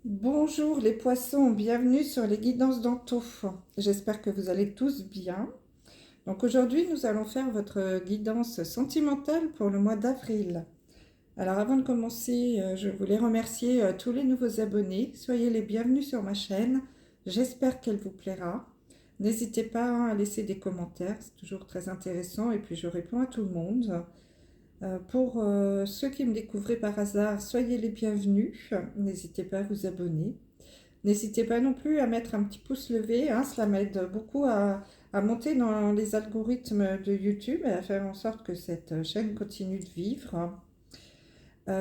Bonjour les poissons, bienvenue sur les guidances d'Anto. J'espère que vous allez tous bien. Donc aujourd'hui, nous allons faire votre guidance sentimentale pour le mois d'avril. Alors avant de commencer, je voulais remercier tous les nouveaux abonnés. Soyez les bienvenus sur ma chaîne. J'espère qu'elle vous plaira. N'hésitez pas à laisser des commentaires, c'est toujours très intéressant et puis je réponds à tout le monde. Pour ceux qui me découvrent par hasard, soyez les bienvenus. N'hésitez pas à vous abonner. N'hésitez pas non plus à mettre un petit pouce levé, hein, cela m'aide beaucoup à monter dans les algorithmes de YouTube et à faire en sorte que cette chaîne continue de vivre.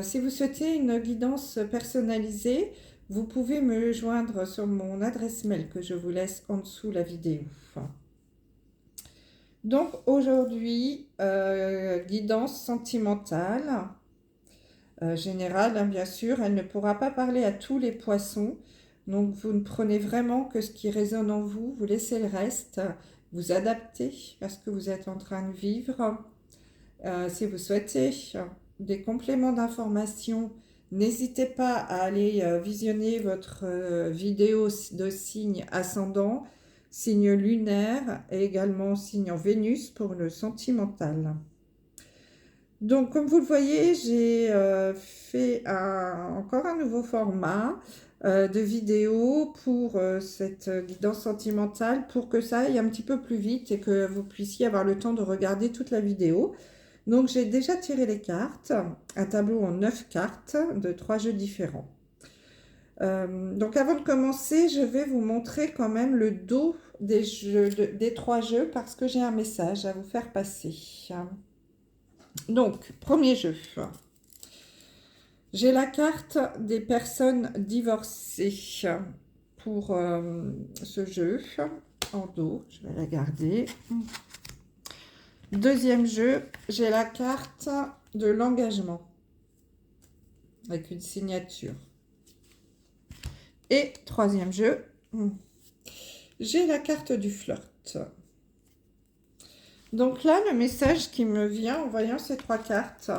Si vous souhaitez une guidance personnalisée, vous pouvez me joindre sur mon adresse mail que je vous laisse en dessous la vidéo. Donc aujourd'hui, guidance sentimentale. Générale, hein, bien sûr, elle ne pourra pas parler à tous les poissons. Donc vous ne prenez vraiment que ce qui résonne en vous, vous laissez le reste, vous adaptez à ce que vous êtes en train de vivre. Si vous souhaitez des compléments d'information, n'hésitez pas à aller visionner votre vidéo de signe ascendant, signe lunaire et également signe en Vénus pour le sentimental. Donc, comme vous le voyez, j'ai fait encore un nouveau format de vidéo pour cette guidance sentimentale pour que ça aille un petit peu plus vite et que vous puissiez avoir le temps de regarder toute la vidéo. Donc, j'ai déjà tiré les cartes, un tableau en 9 cartes de 3 jeux différents. Donc, avant de commencer, je vais vous montrer quand même le dos des 3 jeux parce que j'ai un message à vous faire passer. Donc, premier jeu. J'ai la carte des personnes divorcées pour ce jeu en dos. Je vais la garder. Deuxième jeu, j'ai la carte de l'engagement avec une signature. Et troisième jeu, j'ai la carte du flirt. Donc là, le message qui me vient en voyant ces 3 cartes,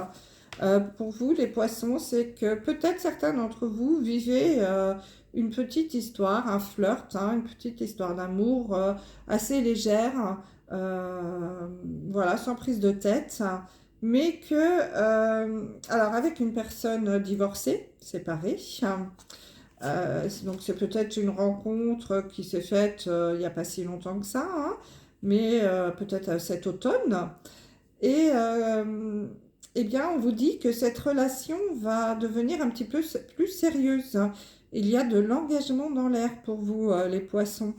pour vous les poissons, c'est que peut-être certains d'entre vous vivez une petite histoire, un flirt, hein, une petite histoire d'amour assez légère, voilà, sans prise de tête, mais que, alors avec une personne divorcée, séparée, donc c'est peut-être une rencontre qui s'est faite il n'y a pas si longtemps que ça, hein, mais peut-être cet automne. Et eh bien, on vous dit que cette relation va devenir un petit peu plus sérieuse. Il y a de l'engagement dans l'air pour vous, les poissons.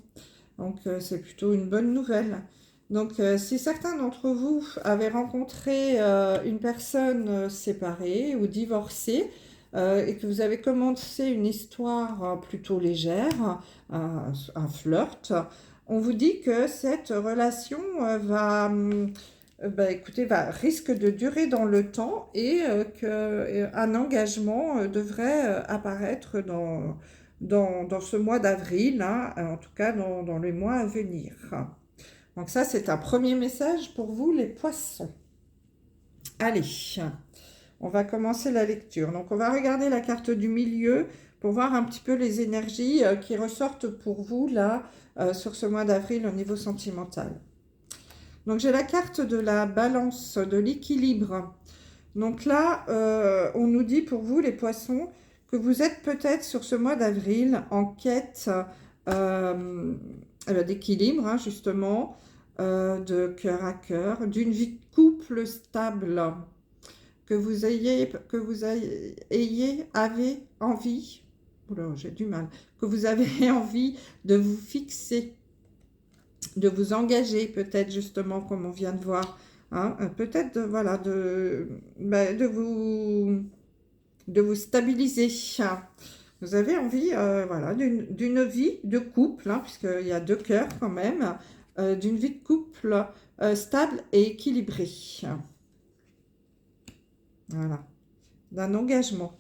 Donc, c'est plutôt une bonne nouvelle. Donc, si certains d'entre vous avaient rencontré une personne séparée ou divorcée et que vous avez commencé une histoire plutôt légère, un flirt, on vous dit que cette relation écoutez, risque de durer dans le temps et qu'un engagement devrait apparaître dans ce mois d'avril, hein, en tout cas dans les mois à venir. Donc ça, c'est un premier message pour vous, les poissons. Allez, on va commencer la lecture. Donc on va regarder la carte du milieu pour voir un petit peu les énergies qui ressortent pour vous là sur ce mois d'avril au niveau sentimental. Donc j'ai la carte de la balance, de l'équilibre. Donc là, on nous dit pour vous les poissons que vous êtes peut-être sur ce mois d'avril en quête d'équilibre, hein, justement, de cœur à cœur, d'une vie de couple stable, avez envie, oula, j'ai du mal, que vous avez envie de vous fixer, de vous engager, peut-être justement comme on vient de voir, hein, peut-être voilà, de vous stabiliser. Vous avez envie voilà, d'une vie de couple, hein, puisqu'il y a 2 cœurs quand même, d'une vie de couple stable et équilibrée. Voilà, d'un engagement.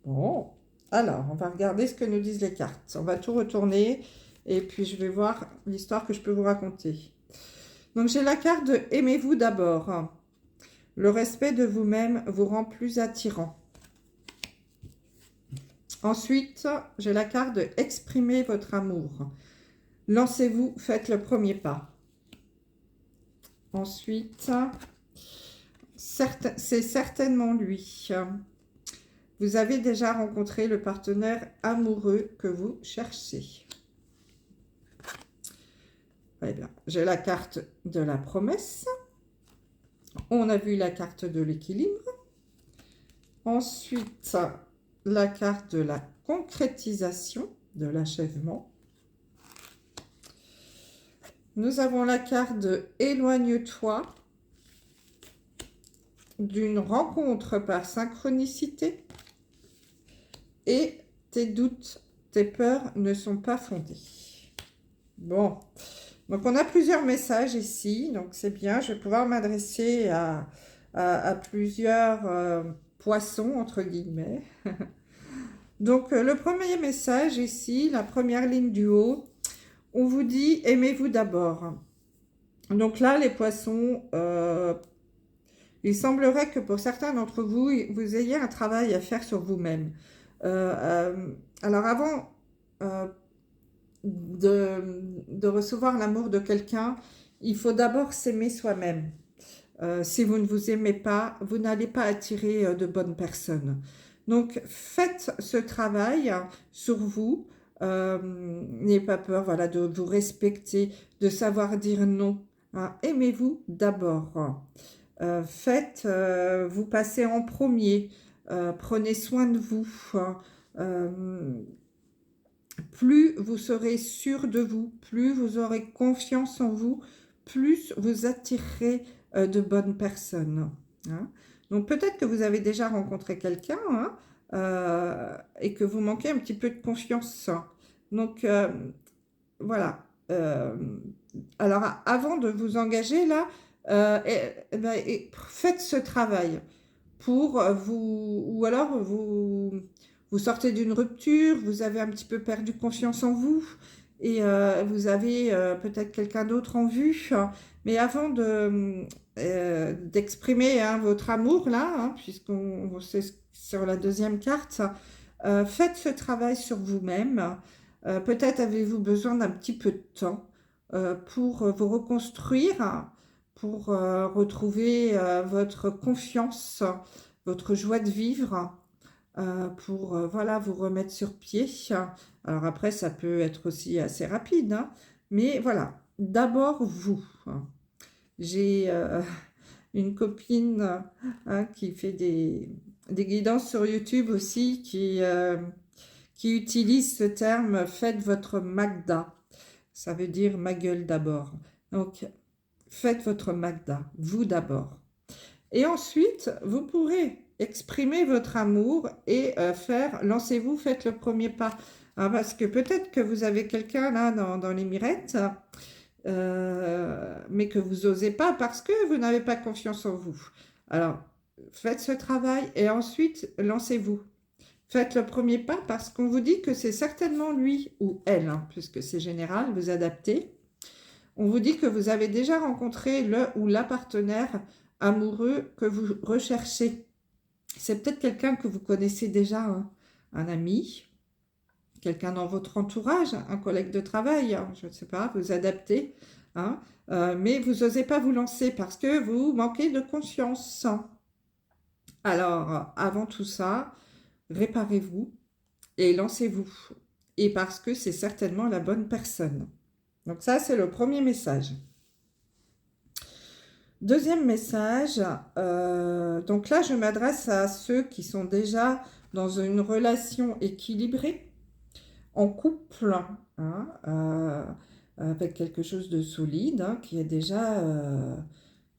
Bon, alors, on va regarder ce que nous disent les cartes. On va tout retourner et puis je vais voir l'histoire que je peux vous raconter. Donc, j'ai la carte de « Aimez-vous d'abord ». Le respect de vous-même vous rend plus attirant. Ensuite, j'ai la carte de exprimer votre amour. Lancez-vous, faites le premier pas. Ensuite, c'est certainement lui. Vous avez déjà rencontré le partenaire amoureux que vous cherchez. Eh bien, j'ai la carte de la promesse. On a vu la carte de l'équilibre. Ensuite, la carte de la concrétisation, de l'achèvement. Nous avons la carte de éloigne-toi d'une rencontre par synchronicité. Et tes doutes, tes peurs ne sont pas fondés. Bon, donc on a plusieurs messages ici, donc c'est bien. Je vais pouvoir m'adresser à plusieurs poissons, entre guillemets. Donc le premier message ici, la première ligne du haut, on vous dit aimez-vous d'abord. Donc là, les poissons, il semblerait que pour certains d'entre vous, vous ayez un travail à faire sur vous-même. Alors avant de recevoir l'amour de quelqu'un, il faut d'abord s'aimer soi-même. Si vous ne vous aimez pas, vous n'allez pas attirer de bonnes personnes. Donc faites ce travail sur vous. N'ayez pas peur, voilà, de vous respecter, de savoir dire non. Hein. Aimez-vous d'abord. Vous passez en premier. Prenez soin de vous. Plus vous serez sûr de vous, plus vous aurez confiance en vous, plus vous attirerez de bonnes personnes. Hein. Donc peut-être que vous avez déjà rencontré quelqu'un et que vous manquez un petit peu de confiance. Donc voilà. Alors avant de vous engager là, faites ce travail pour vous, ou alors vous sortez d'une rupture, vous avez un petit peu perdu confiance en vous et vous avez peut-être quelqu'un d'autre en vue. Mais avant d'exprimer votre amour là, puisqu'on sait sur la deuxième carte, faites ce travail sur vous-même. Peut-être avez-vous besoin d'un petit peu de temps pour vous reconstruire, pour retrouver votre confiance, votre joie de vivre, pour voilà, vous remettre sur pied. Alors après, ça peut être aussi assez rapide, hein, mais voilà, d'abord vous. J'ai une copine qui fait des guidances sur YouTube aussi, qui utilise ce terme « faites votre Magda ». Ça veut dire « ma gueule d'abord ». Donc, faites votre Magda, vous d'abord. Et ensuite, vous pourrez exprimer votre amour et lancez-vous, faites le premier pas. Hein, parce que peut-être que vous avez quelqu'un là dans les mirettes, mais que vous n'osez pas parce que vous n'avez pas confiance en vous. Alors, faites ce travail et ensuite, lancez-vous. Faites le premier pas parce qu'on vous dit que c'est certainement lui ou elle, hein, puisque c'est général, vous adaptez. On vous dit que vous avez déjà rencontré le ou la partenaire amoureux que vous recherchez. C'est peut-être quelqu'un que vous connaissez déjà, hein, un ami, quelqu'un dans votre entourage, un collègue de travail, hein, je ne sais pas, vous adaptez, hein, mais vous n'osez pas vous lancer parce que vous manquez de confiance. Alors, avant tout ça, réparez-vous et lancez-vous. Et parce que c'est certainement la bonne personne. Donc ça, c'est le premier message. Deuxième message, donc là, je m'adresse à ceux qui sont déjà dans une relation équilibrée, en couple, hein, avec quelque chose de solide, hein, qui est déjà,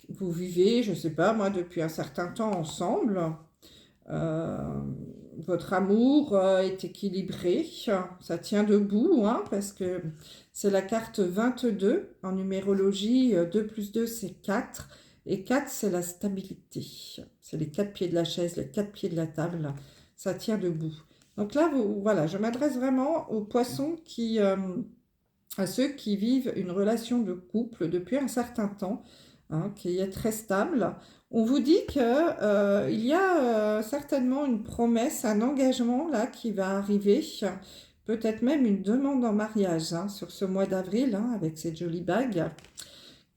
vous vivez, je ne sais pas, moi, depuis un certain temps ensemble. Votre amour est équilibré, ça tient debout, hein, parce que c'est la carte 22, en numérologie, 2 plus 2 c'est 4, et 4 c'est la stabilité, c'est les 4 pieds de la chaise, les 4 pieds de la table, ça tient debout. Donc là, voilà, je m'adresse vraiment aux poissons à ceux qui vivent une relation de couple depuis un certain temps, hein, qui est très stable. On vous dit que il y a certainement une promesse, un engagement là qui va arriver, peut-être même une demande en mariage hein, sur ce mois d'avril hein, avec cette jolie bague,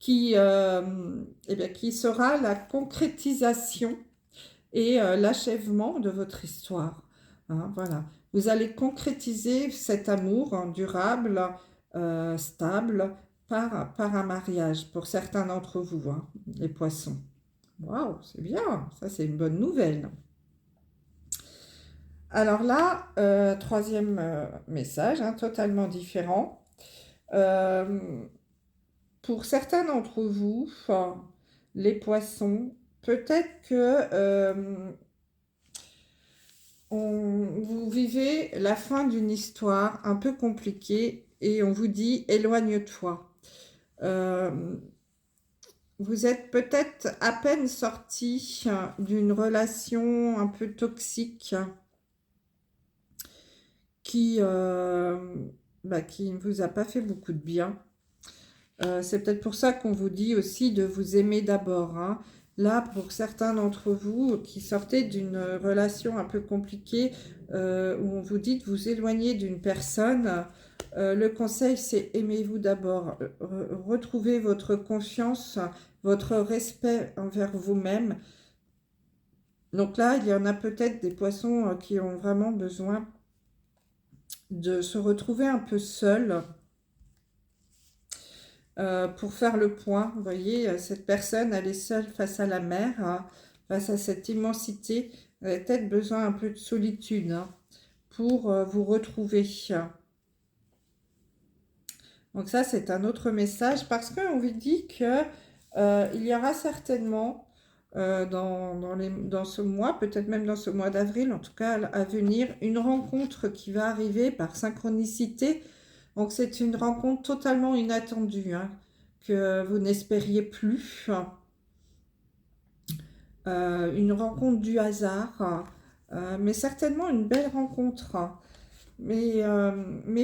eh bien, qui sera la concrétisation et l'achèvement de votre histoire. Hein, voilà. Vous allez concrétiser cet amour hein, durable, stable, par un mariage, pour certains d'entre vous, hein, les poissons. Waouh, c'est bien, ça c'est une bonne nouvelle. Alors là, troisième message, hein, totalement différent. Euh, pour certains d'entre vous, enfin, les poissons, peut-être que vous vivez la fin d'une histoire un peu compliquée et on vous dit éloigne-toi. Euh, Vous êtes peut-être à peine sorti d'une relation un peu toxique qui qui ne vous a pas fait beaucoup de bien. C'est peut-être pour ça qu'on vous dit aussi de vous aimer d'abord. Hein. Là, pour certains d'entre vous qui sortez d'une relation un peu compliquée, où on vous dit de vous éloigner d'une personne, le conseil c'est aimez-vous d'abord. Retrouvez votre confiance, votre respect envers vous-même. Donc là, il y en a peut-être des poissons qui ont vraiment besoin de se retrouver un peu seuls pour faire le point. Vous voyez, cette personne, elle est seule face à la mer, hein, face à cette immensité. Elle a peut-être besoin un peu de solitude hein, pour vous retrouver. Donc ça, c'est un autre message parce qu'on vous dit que il y aura certainement dans ce mois, peut-être même dans ce mois d'avril, en tout cas à venir, une rencontre qui va arriver par synchronicité. Donc c'est une rencontre totalement inattendue, hein, que vous n'espériez plus. Une rencontre du hasard, mais certainement une belle rencontre. Mais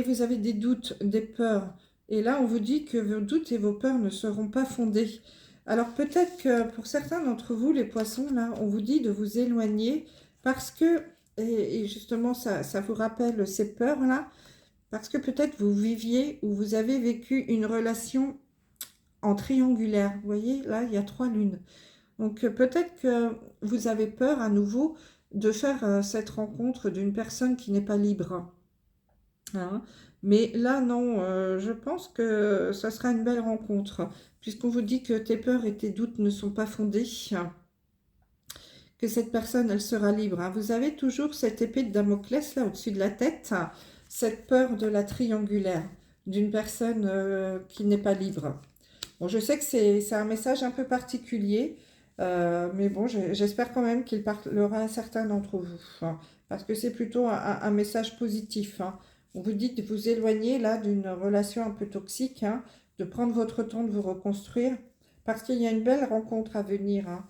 vous avez des doutes, des peurs. Et là, on vous dit que vos doutes et vos peurs ne seront pas fondés. Alors peut-être que pour certains d'entre vous, les poissons, là, on vous dit de vous éloigner parce que, et justement, ça vous rappelle ces peurs-là, parce que peut-être vous viviez ou vous avez vécu une relation en triangulaire. Vous voyez, là, il y a 3 lunes. Donc peut-être que vous avez peur à nouveau de faire cette rencontre d'une personne qui n'est pas libre. Hein. Mais là, non, je pense que ça sera une belle rencontre, puisqu'on vous dit que tes peurs et tes doutes ne sont pas fondés, que cette personne, elle sera libre. Hein. Vous avez toujours cette épée de Damoclès là au-dessus de la tête, cette peur de la triangulaire, d'une personne qui n'est pas libre. Bon, je sais que c'est un message un peu particulier, mais bon, j'espère quand même qu'il parlera à certains d'entre vous, hein, parce que c'est plutôt un message positif. Hein. On vous dit de vous éloigner là d'une relation un peu toxique, hein, de prendre votre temps de vous reconstruire, parce qu'il y a une belle rencontre à venir. Hein.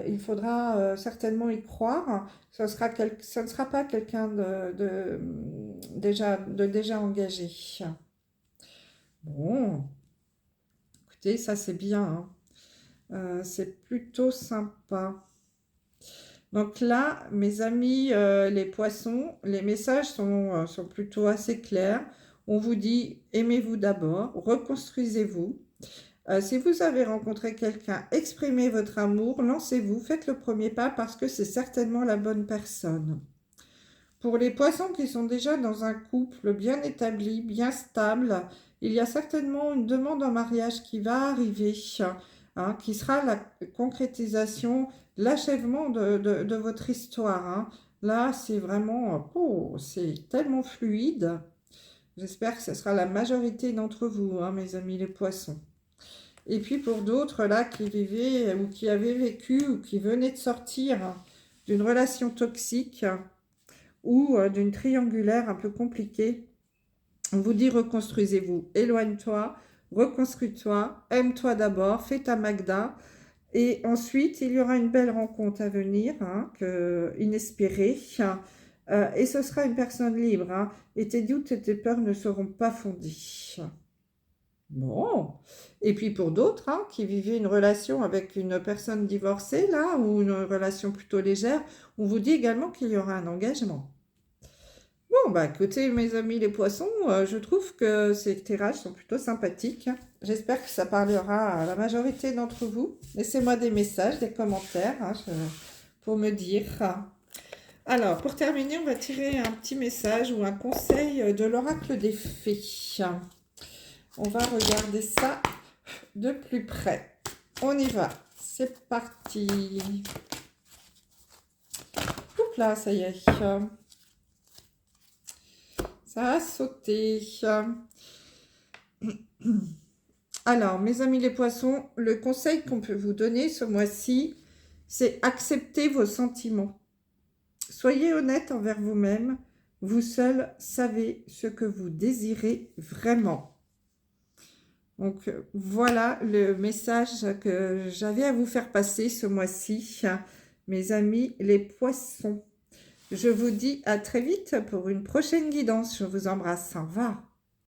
Il faudra certainement y croire. Ça ne sera pas quelqu'un de déjà engagé. Bon, écoutez, ça c'est bien. Hein. C'est plutôt sympa. Donc là, mes amis, les poissons, les messages sont plutôt assez clairs. On vous dit, aimez-vous d'abord, reconstruisez-vous. Si vous avez rencontré quelqu'un, exprimez votre amour, lancez-vous, faites le premier pas parce que c'est certainement la bonne personne. Pour les poissons qui sont déjà dans un couple bien établi, bien stable, il y a certainement une demande en mariage qui va arriver, hein, qui sera la concrétisation, l'achèvement de votre histoire. Hein. Là, c'est vraiment, oh, c'est tellement fluide. J'espère que ce sera la majorité d'entre vous, hein, mes amis les poissons. Et puis pour d'autres, là, qui vivaient ou qui avaient vécu ou qui venaient de sortir d'une relation toxique, ou d'une triangulaire un peu compliquée. On vous dit reconstruisez-vous, éloigne-toi, reconstruis-toi, aime-toi d'abord, fais ta Magda. Et ensuite, il y aura une belle rencontre à venir, hein, inespérée. Et ce sera une personne libre. Hein, et tes doutes et tes peurs ne seront pas fondés. Bon. Et puis pour d'autres hein, qui vivaient une relation avec une personne divorcée, là, ou une relation plutôt légère, on vous dit également qu'il y aura un engagement. Bon, bah écoutez, mes amis les poissons, je trouve que ces tirages sont plutôt sympathiques. J'espère que ça parlera à la majorité d'entre vous. Laissez-moi des messages, des commentaires hein, pour me dire. Alors, pour terminer, on va tirer un petit message ou un conseil de l'oracle des fées. On va regarder ça de plus près. On y va. C'est parti. Oups là, ça y est. Ça a sauté. Alors, mes amis les poissons, le conseil qu'on peut vous donner ce mois-ci, c'est accepter vos sentiments. Soyez honnête envers vous-même. Vous seul savez ce que vous désirez vraiment. Donc, voilà le message que j'avais à vous faire passer ce mois-ci, mes amis les poissons. Je vous dis à très vite pour une prochaine guidance. Je vous embrasse. Au revoir.